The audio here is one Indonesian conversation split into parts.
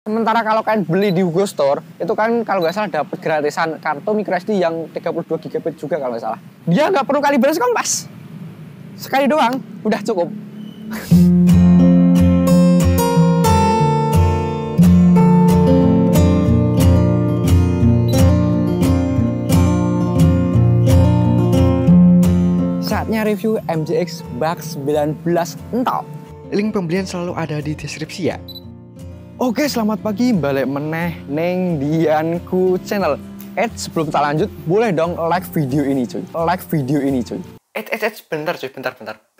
Sementara kalau kalian beli di Hugo Store, itu kan kalau nggak salah dapat gratisan kartu microSD yang 32 GB juga kalau nggak salah. Dia nggak perlu kalibrasi kompas. Sekali doang, udah cukup. Saatnya review MGX Bugs 19 Entol. Link pembelian selalu ada di deskripsi ya. Oke, selamat pagi, balik meneh neng Dianku channel. Sebelum kita lanjut, boleh dong like video ini cuy. Like video ini cuy.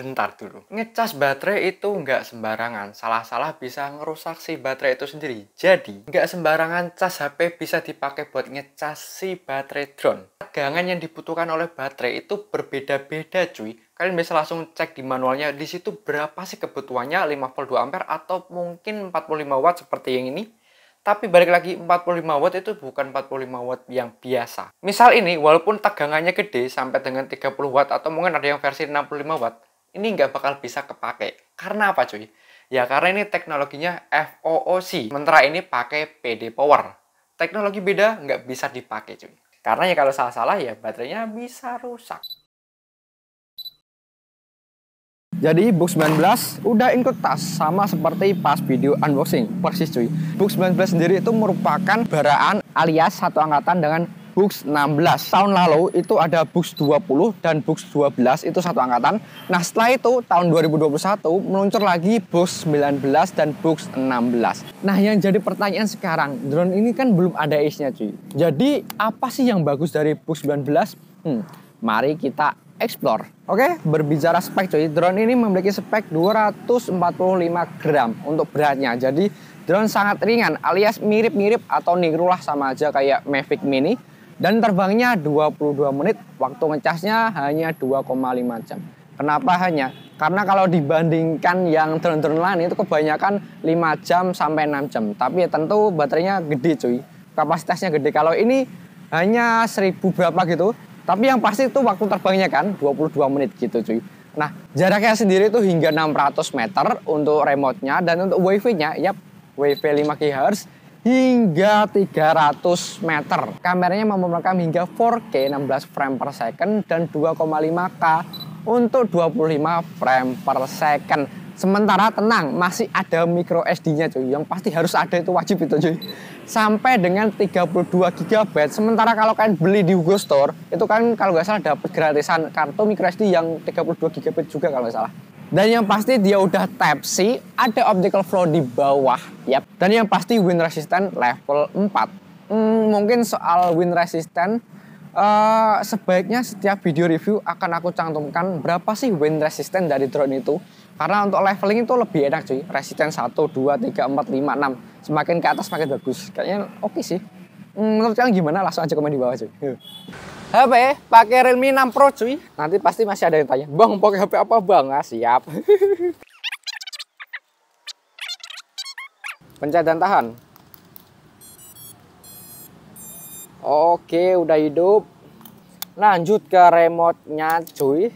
Bentar dulu. Ngecas baterai itu nggak sembarangan. Salah-salah bisa ngerusak si baterai itu sendiri. Jadi, nggak sembarangan cas HP bisa dipakai buat ngecas si baterai drone. Tegangan yang dibutuhkan oleh baterai itu berbeda-beda cuy. Kalian bisa langsung cek di manualnya. Di situ berapa sih kebutuhannya, 5 volt 2 ampere atau mungkin 45 watt seperti yang ini. Tapi balik lagi, 45 watt itu bukan 45 watt yang biasa. Misal ini, walaupun tegangannya gede sampai dengan 30 watt atau mungkin ada yang versi 65 watt, ini nggak bakal bisa kepake. Karena apa cuy? Ya karena ini teknologinya FOOC. Sementara ini pakai PD Power. Teknologi beda nggak bisa dipakai cuy. Karena ya kalau salah-salah ya baterainya bisa rusak. Jadi Bugs 19 udah include tas sama seperti pas video unboxing persis cuy. Bugs 19 sendiri itu merupakan baraan alias satu angkatan dengan Bugs 16. Tahun lalu itu ada Bugs 20 dan Bugs 12 itu satu angkatan. Nah setelah itu tahun 2021 meluncur lagi Bugs 19 dan Bugs 16. Nah yang jadi pertanyaan sekarang, drone ini kan belum ada ace-nya cuy. Jadi apa sih yang bagus dari Bugs 19? Mari kita explore. Oke, berbicara spek cuy, drone ini memiliki spek 245 gram untuk beratnya. Jadi drone sangat ringan alias mirip-mirip atau niru lah sama aja kayak Mavic Mini. Dan terbangnya 22 menit, waktu ngecasnya hanya 2,5 jam. Kenapa hanya? Karena kalau dibandingkan yang drone-drone lain itu kebanyakan 5 jam sampai 6 jam. Tapi ya tentu baterainya gede cuy, kapasitasnya gede. Kalau ini hanya 1000 berapa gitu. Tapi yang pasti itu waktu terbangnya kan 22 menit gitu cuy. Nah jaraknya sendiri itu hingga 600 meter untuk remote-nya. Dan untuk wifi-nya, yap, wifi 5 GHz hingga 300 meter. Kameranya mampu merekam hingga 4K 16 frame per second dan 2,5K untuk 25 frame per second. Sementara tenang, masih ada micro SD-nya cuy. Yang pasti harus ada, itu wajib itu cuy. Sampai dengan 32 GB. Sementara kalau kalian beli di Hugo Store, itu kan kalau nggak salah dapat gratisan kartu micro SD yang 32 GB juga kalau nggak salah. Dan yang pasti dia udah Type-C, ada optical flow di bawah, yap. Dan yang pasti wind resistant level 4. Mungkin soal wind resistant, sebaiknya setiap video review akan aku cantumkan berapa sih wind resistant dari drone itu. Karena untuk leveling itu lebih enak cuy. Resistance 1, 2, 3, 4, 5, 6. Semakin ke atas semakin bagus. Kayaknya oke sih. Menurut kalian gimana? Langsung aja komen di bawah cuy. HP pakai Realme 6 Pro cuy. Nanti pasti masih ada yang tanya, "Bang, pakai HP apa, Bang?" Ah, siap. Pencet dan tahan. Oke, udah hidup. Lanjut ke remote-nya cuy.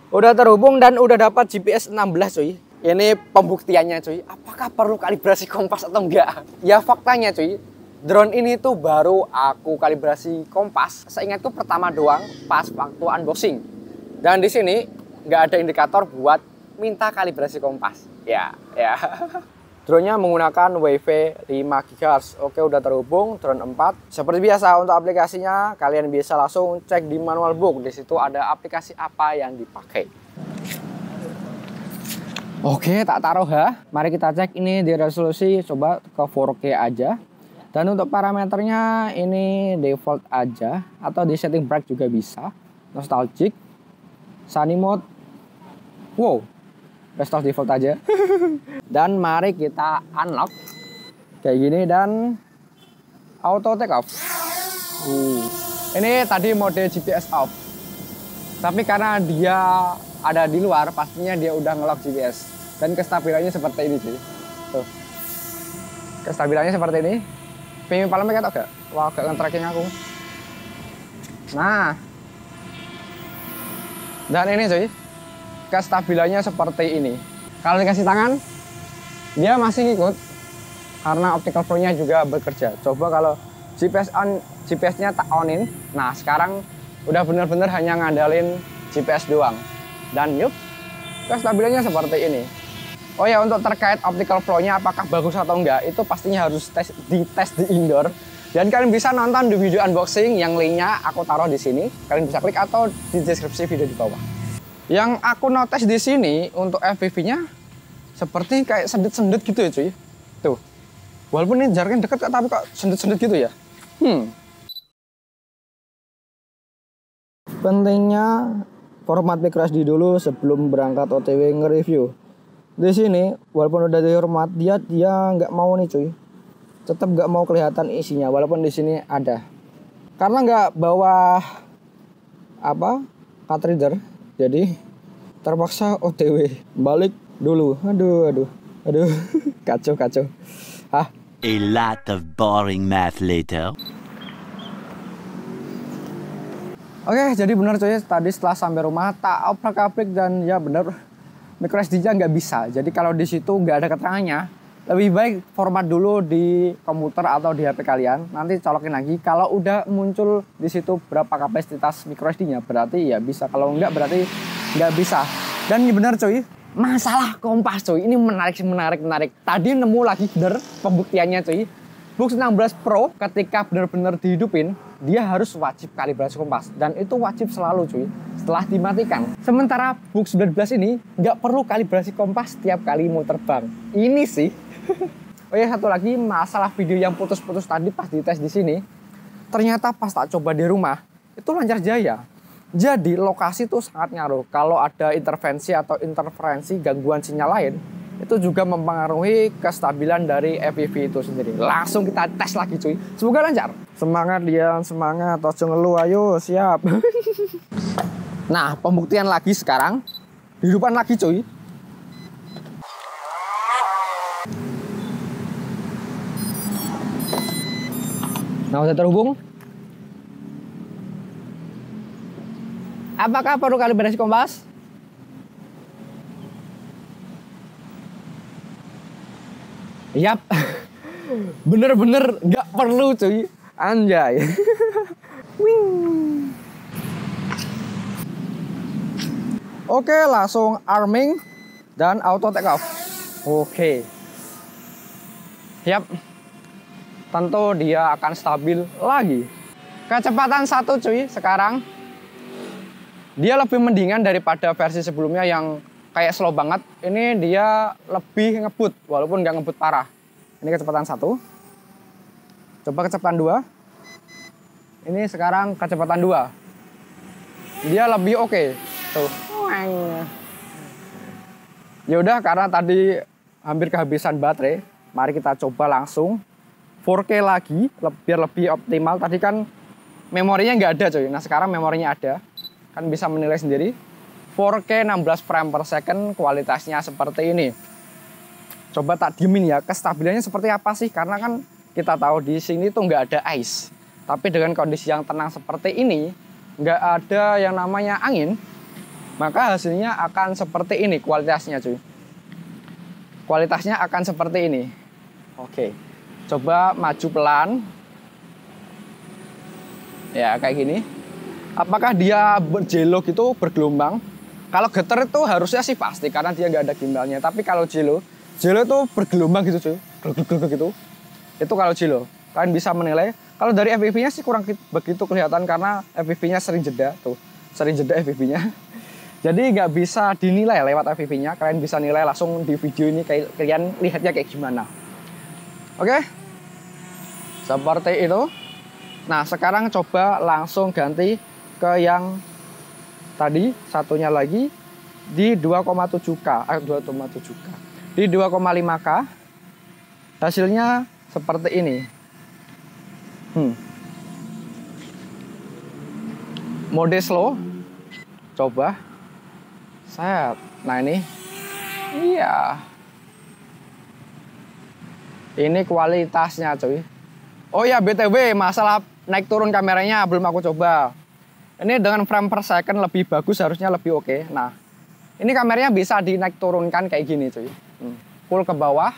Udah terhubung dan udah dapat GPS 16 cuy. Ini pembuktiannya cuy. Apakah perlu kalibrasi kompas atau enggak? Ya faktanya cuy, drone ini tuh baru aku kalibrasi kompas. Seingatku pertama doang pas waktu unboxing. Dan di sini nggak ada indikator buat minta kalibrasi kompas. Ya. Drone-nya menggunakan WiFi 5 GHz. Oke, udah terhubung drone 4. Seperti biasa untuk aplikasinya kalian bisa langsung cek di manual book. Di situ ada aplikasi apa yang dipakai. Oke, tak taruh ha. Mari kita cek ini di resolusi, coba ke 4K aja. Dan untuk parameternya ini default aja atau di setting bright juga bisa. Nostalgic, sunny mode. Wow. Restore default aja. Dan mari kita unlock kayak gini dan auto take off. Ini tadi mode GPS off. Tapi karena dia ada di luar, pastinya dia udah nge-lock GPS. Dan kestabilannya seperti ini sih. Tuh. Kestabilannya seperti ini. Pengen palem kayak gak? Wah, gak nge-tracking aku. Nah. Dan ini cuy. Kestabilannya seperti ini. Kalau dikasih tangan, dia masih ngikut. karena optical flow-nya juga bekerja. Coba kalau GPS-nya tak onin. Nah, sekarang udah bener-bener hanya ngandalin GPS doang. Dan yup, kestabilannya seperti ini. Oh ya, untuk terkait optical flow-nya apakah bagus atau enggak, itu pastinya harus dites di indoor. Dan kalian bisa nonton di video unboxing yang linknya aku taruh di sini. Kalian bisa klik atau di deskripsi video di bawah. Yang aku notice di sini untuk FPV-nya seperti kayak sendet-sendet gitu ya cuy. Tuh. Walaupun ini jaraknya deket tapi kok sendet-sendet gitu ya. Pentingnya format microSD dulu sebelum berangkat OTW nge-review. Di sini walaupun udah dihormat dia nggak mau nih cuy. Tetap nggak mau kelihatan isinya walaupun di sini ada. Karena nggak bawa card reader, jadi terpaksa OTW balik dulu. Aduh. kacau. A lot of boring math later. Oke, jadi benar coy, tadi setelah sampai rumah tak obrak-abrik dan ya benar microSD-nya nggak bisa. Jadi kalau di situ nggak ada keterangannya, lebih baik format dulu di komputer atau di HP kalian. Nanti colokin lagi. Kalau udah muncul di situ berapa kapasitas microSD-nya, berarti ya bisa. Kalau nggak berarti nggak bisa. Dan ini benar coy, masalah kompas coy, ini menarik. Tadi nemu lagi bener pembuktiannya coy. Bux 16 Pro ketika benar-benar dihidupin, dia harus wajib kalibrasi kompas. Dan itu wajib selalu cuy, setelah dimatikan. Sementara Bux 19 ini nggak perlu kalibrasi kompas setiap kali mau terbang. Ini sih. Oh ya, satu lagi masalah video yang putus-putus tadi pas dites di sini. Ternyata pas tak coba di rumah, itu lancar jaya. Jadi lokasi itu sangat ngaruh. Kalau ada intervensi atau interferensi gangguan sinyal lain, itu juga mempengaruhi kestabilan dari FPV itu sendiri. Langsung kita tes lagi cuy. Semoga lancar. Semangat Dian, semangat. Ojo ngeluh, ayo siap. Nah, pembuktian lagi sekarang. Hidupan lagi cuy. Nah, udah terhubung. Apakah perlu kalibrasi kompas? Yap, bener-bener nggak perlu cuy, anjay. Oke, langsung arming dan auto take off. Oke, yap, tentu dia akan stabil lagi. Kecepatan 1 cuy sekarang. Dia lebih mendingan daripada versi sebelumnya yang kayak slow banget. Ini dia lebih ngebut walaupun nggak ngebut parah. Ini kecepatan 1. Coba kecepatan 2. Ini sekarang kecepatan 2. Dia lebih oke. Tuh. Ya udah, karena tadi hampir kehabisan baterai, mari kita coba langsung 4K lagi biar lebih optimal. Tadi kan memorinya nggak ada coy. Nah, sekarang memorinya ada. Kan bisa menilai sendiri. 4K 16 frame per second, kualitasnya seperti ini. Coba tak diemin ya, kestabilannya seperti apa sih? Karena kan kita tahu di sini tuh nggak ada ice. Tapi dengan kondisi yang tenang seperti ini, nggak ada yang namanya angin, maka hasilnya akan seperti ini kualitasnya cuy. Kualitasnya akan seperti ini. Oke, coba maju pelan. Ya, kayak gini. Apakah dia berjelo gitu, bergelombang? Kalau getar itu harusnya sih pasti karena dia nggak ada gimbalnya. Tapi kalau jelo itu bergelombang gitu cuy, gitu. Itu kalau jelo. Kalian bisa menilai. Kalau dari FPV-nya sih kurang begitu kelihatan karena FPV-nya sering jeda tuh, sering jeda FPV-nya. Jadi nggak bisa dinilai lewat FPV-nya. Kalian bisa nilai langsung di video ini. Kalian lihatnya kayak gimana. Oke, seperti itu. Nah, sekarang coba langsung ganti ke yang tadi, satunya lagi di 2,7K, 2,7K. Di 2,5K hasilnya seperti ini. Mode slow. Coba. Set. Nah, ini. Iya. Ini kualitasnya, cuy. Oh ya, BTW, masalah naik turun kameranya belum aku coba. Ini dengan frame per second lebih bagus, harusnya lebih oke. Nah, ini kameranya bisa dinaik turunkan kayak gini cuy. Full ke bawah.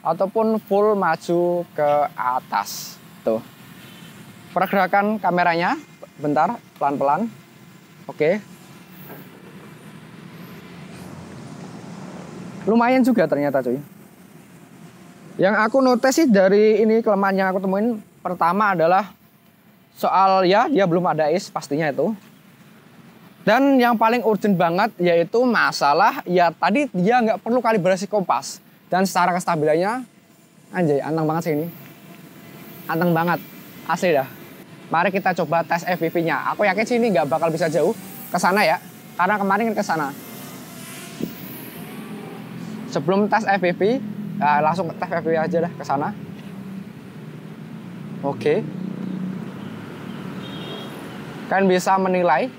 ataupun full maju ke atas. Tuh. Pergerakan kameranya, bentar, pelan-pelan. Oke. Lumayan juga ternyata cuy. Yang aku notice sih dari ini kelemahan yang aku temuin, pertama adalah soal ya dia belum ada is pastinya itu. Dan yang paling urgent banget yaitu masalah ya tadi dia nggak perlu kalibrasi kompas. Dan secara kestabilannya, anjay, anteng banget sih ini. Anteng banget, asli dah. Mari kita coba tes FPV-nya. Aku yakin sih ini nggak bakal bisa jauh ke sana ya. Karena kemarin kan ke sana. Sebelum tes FPV, ya langsung tes FPV aja dah ke sana. Oke. Kalian bisa menilai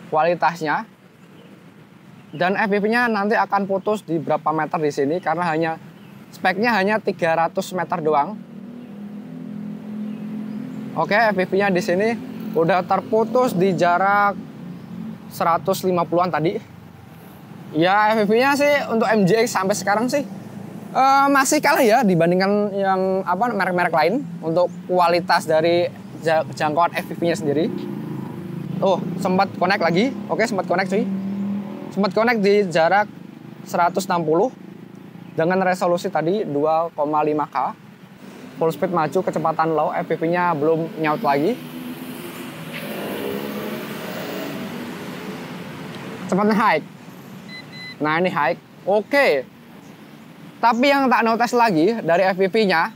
kualitasnya. Dan FPV-nya nanti akan putus di berapa meter di sini karena speknya hanya 300 meter doang. Oke, FPV-nya di sini udah terputus di jarak 150-an tadi. Ya, FPV-nya sih untuk MJX sampai sekarang sih masih kalah ya dibandingkan yang merek-merek lain untuk kualitas dari jangkauan FPV-nya sendiri. Oh, sempat connect lagi. Oke, sempat connect cuy. Sempat connect di jarak 160 dengan resolusi tadi 2,5K. Full speed maju, kecepatan low, FPV-nya belum nyaut lagi. Kecepatan high. Nah, ini high. Oke. Tapi yang tak notice lagi dari FPV-nya,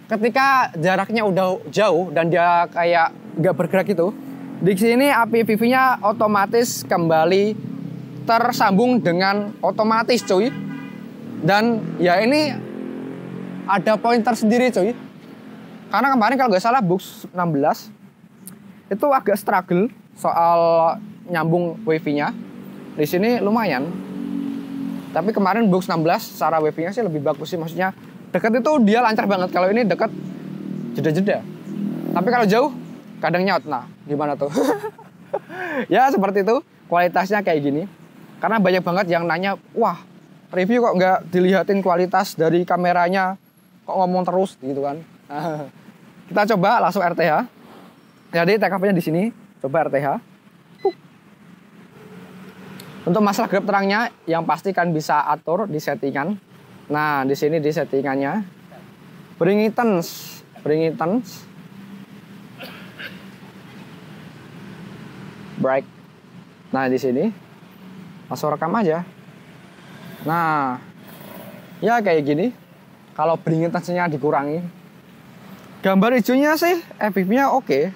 ketika jaraknya udah jauh dan dia kayak nggak bergerak itu, di sini FPV-nya otomatis kembali tersambung dengan otomatis cuy. Dan ya ini ada pointer sendiri cuy. Karena kemarin kalau nggak salah Bux 16 itu agak struggle soal nyambung wifi-nya. Di sini lumayan. Tapi kemarin Bux 16 secara wifi-nya sih lebih bagus sih, maksudnya dekat itu dia lancar banget. Kalau ini dekat jeda-jeda. Tapi kalau jauh kadang nyaut. Nah, gimana tuh? Ya seperti itu, kualitasnya kayak gini. Karena banyak banget yang nanya, wah review kok nggak dilihatin kualitas dari kameranya, kok ngomong terus gitu kan. Kita coba langsung RTH. Jadi TKP-nya di sini, coba RTH. Untuk masalah grip terangnya, yang pasti kan bisa atur di settingan. Nah di sini di settingannya, brightness. Bright. Nah di sini langsung rekam aja. Nah, ya kayak gini. Kalau brightness-nya dikurangi, gambar hijaunya sih FPV-nya oke.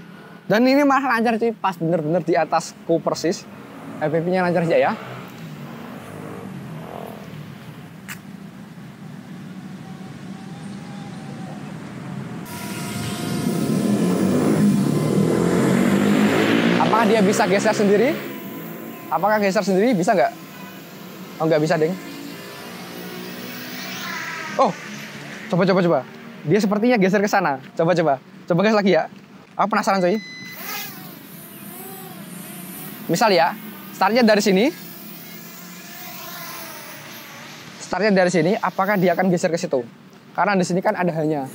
Dan ini malah lancar sih, pas bener-bener di atasku persis. FPV-nya lancar aja ya. Apakah dia bisa geser sendiri? Apakah geser sendiri? Bisa nggak? Oh, nggak bisa, deng. Oh, coba. Dia sepertinya geser ke sana. Coba gas lagi ya. Aku penasaran coy. Misal ya, startnya dari sini. Apakah dia akan geser ke situ? Karena di sini kan ada hanya.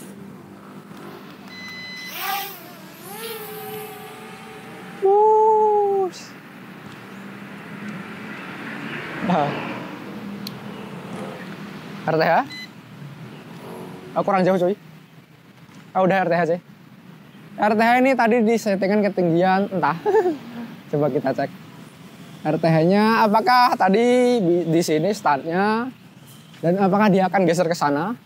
RTH. Oh, kurang jauh cuy. Oh, udah RTH sih. RTH ini tadi di settingan ketinggian entah. Coba kita cek. RTH-nya apakah tadi di sini startnya dan apakah dia akan geser ke sana?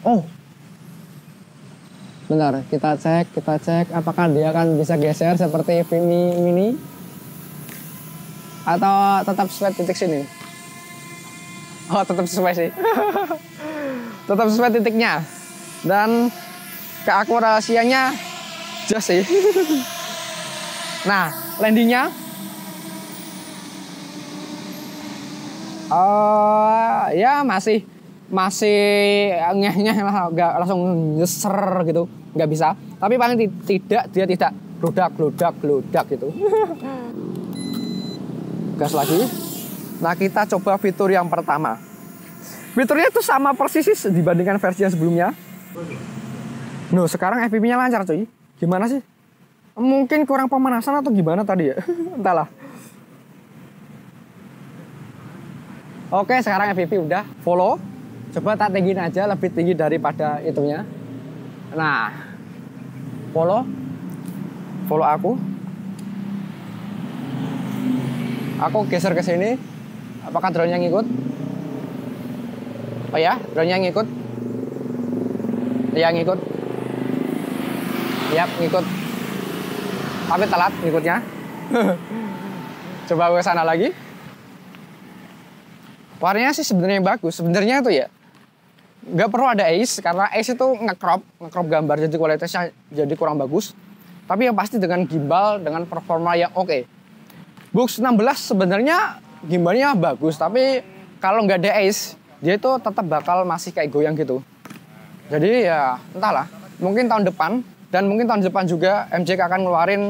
Oh. Bentar, kita cek apakah dia akan bisa geser seperti mini atau tetap sesuai titik sini. Oh, tetap sesuai sih. Tetap sesuai titiknya. Dan keakurasiannya just sih. Nah, landingnya ya masih ngeh-ngeh lah, nggak langsung nyeser gitu, nggak bisa. Tapi paling dia tidak glodak gitu. Gas lagi. Nah, kita coba fitur yang pertama. Fiturnya itu sama persis sih dibandingkan versi yang sebelumnya. Nuh, sekarang FPV-nya lancar cuy. Gimana sih? Mungkin kurang pemanasan atau gimana tadi ya? Entahlah. Oke, sekarang FPV udah follow. Coba tak tinggiin aja, lebih tinggi daripada itunya. Nah, follow aku. Aku geser ke sini. Apakah drone-nya ngikut? Oh ya, drone-nya ngikut. Ya, ngikut. Yap, ngikut. Tapi telat ngikutnya. Coba ke sana lagi. Warnanya sih sebenarnya bagus. Sebenarnya itu ya nggak perlu ada ace, karena ace itu nge-crop gambar jadi kualitasnya jadi kurang bagus. Tapi yang pasti dengan gimbal dengan performa yang oke. Bux 16 sebenarnya gimbalnya bagus, tapi kalau nggak ada ace dia itu tetap bakal masih kayak goyang gitu. Jadi ya entahlah, mungkin tahun depan dan mungkin tahun depan juga MJK akan ngeluarin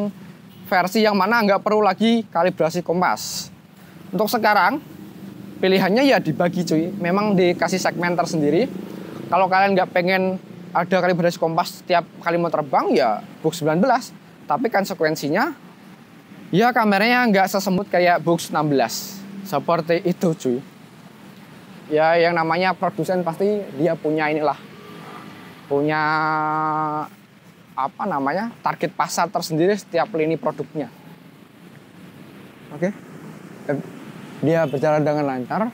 versi yang mana nggak perlu lagi kalibrasi kompas. Untuk sekarang pilihannya ya dibagi cuy, memang dikasih segmen tersendiri. Kalau kalian nggak pengen ada kalibrasi kompas setiap kali mau terbang ya Bux 19, tapi konsekuensinya ya kameranya nggak sesemut kayak Bux 16 seperti itu cuy. Ya yang namanya produsen pasti dia punya inilah, punya apa namanya, target pasar tersendiri setiap lini produknya. Oke. Dia berjalan dengan lancar.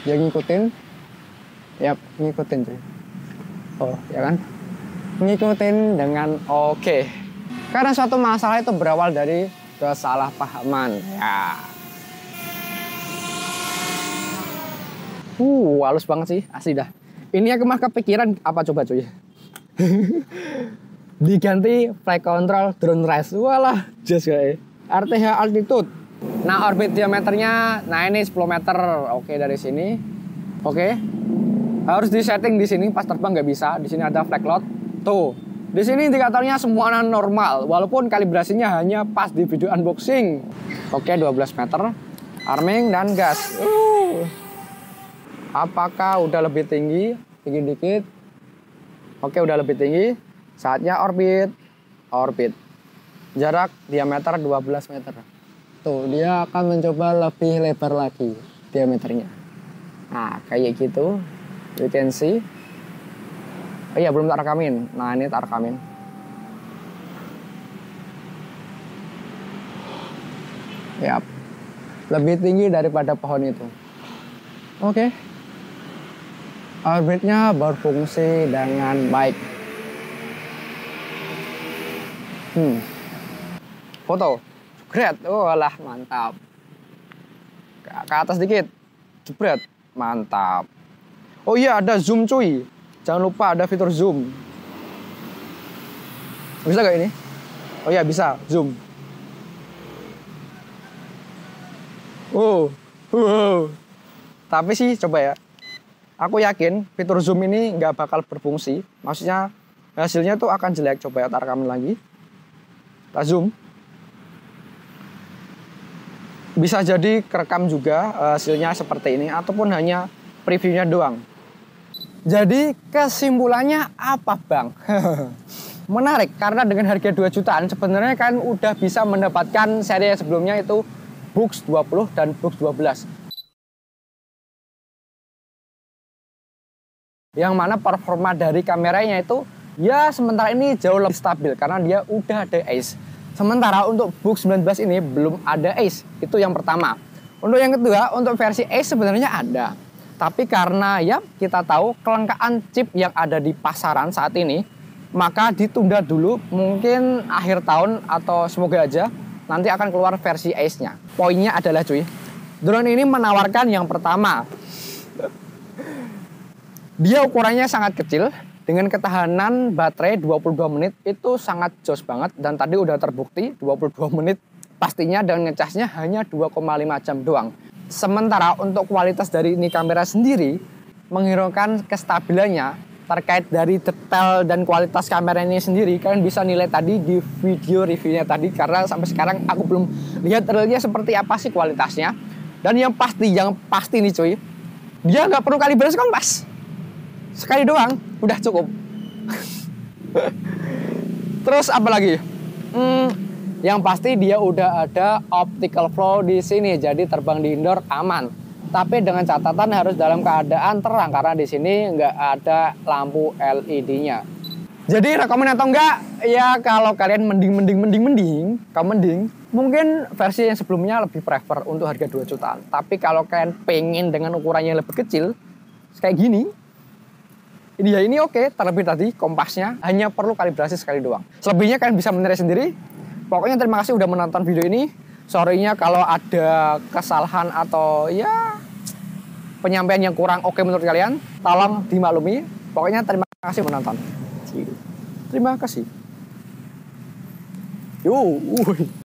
Dia ngikutin. Yap, ngikutin cuy. Oh, ya kan? Ngikutin dengan oke. Karena suatu masalah itu berawal dari kesalahpahaman. Ya. Halus banget sih, asli dah. Ini aku mah kepikiran apa coba cuy. Diganti flight control drone race. Walah, just kayak RTH altitude. Nah, orbit diameternya, nah ini 10 meter. Oke, dari sini. Oke. Harus disetting di sini, pas terbang nggak bisa. Di sini ada flag load. Tuh. Di sini indikatornya semuanya normal, walaupun kalibrasinya hanya pas di video unboxing. Oke, 12 meter. Arming dan gas. Apakah udah lebih tinggi? Tinggi dikit. Oke, udah lebih tinggi. Saatnya orbit. Orbit. Jarak diameter 12 meter. Tuh, dia akan mencoba lebih lebar lagi diameternya. Nah, kayak gitu. You can see. Oh iya, belum tak rekamin. Nah, ini tak rekamin. Yap. Lebih tinggi daripada pohon itu. Oke. Orbitnya berfungsi dengan baik. Foto. Jebret. Oh alah, mantap. Ke atas dikit. Jebret. Mantap. Oh iya, ada zoom cuy. Jangan lupa ada fitur zoom. Bisa gak ini? Oh iya, bisa. Zoom. Tapi sih coba ya. Aku yakin fitur zoom ini nggak bakal berfungsi. Maksudnya hasilnya tuh akan jelek. Coba ya, tak rekamin lagi. Tak zoom. Bisa jadi kerekam juga hasilnya seperti ini. Ataupun hanya previewnya doang. Jadi kesimpulannya apa bang? Menarik karena dengan harga 2 jutaan sebenarnya kan udah bisa mendapatkan seri sebelumnya itu Bux 20 dan Bux 12. Yang mana performa dari kameranya itu ya sementara ini jauh lebih stabil karena dia udah ada ace. Sementara untuk Bux 19 ini belum ada ace. Itu yang pertama. Untuk yang kedua, untuk versi ace sebenarnya ada. Tapi karena ya kita tahu kelangkaan chip yang ada di pasaran saat ini, maka ditunda dulu, mungkin akhir tahun atau semoga aja nanti akan keluar versi ace-nya. Poinnya adalah cuy, drone ini menawarkan yang pertama, dia ukurannya sangat kecil dengan ketahanan baterai 22 menit itu sangat jos banget, dan tadi udah terbukti 22 menit pastinya, dan ngecasnya hanya 2,5 jam doang. Sementara untuk kualitas dari ini kamera sendiri menghiraukan kestabilannya terkait dari detail dan kualitas kamera ini sendiri, kalian bisa nilai tadi di video reviewnya tadi, karena sampai sekarang aku belum lihat realnya seperti apa sih kualitasnya. Dan yang pasti nih cuy, dia nggak perlu kalibrasi kompas. Sekali doang, udah cukup. Terus apa lagi? Yang pasti dia udah ada optical flow di sini, jadi terbang di indoor aman. Tapi dengan catatan harus dalam keadaan terang karena di sini nggak ada lampu LED-nya. Jadi rekomend atau enggak? Ya kalau kalian mending, mungkin versi yang sebelumnya lebih prefer untuk harga 2 jutaan. Tapi kalau kalian pengen dengan ukurannya lebih kecil, kayak gini, ini oke. Terlebih tadi kompasnya hanya perlu kalibrasi sekali doang. Selebihnya kalian bisa menilai sendiri. Pokoknya terima kasih udah menonton video ini. Sorry-nya kalau ada kesalahan atau ya penyampaian yang kurang oke menurut kalian, tolong dimaklumi. Pokoknya terima kasih menonton. Terima kasih. Yo,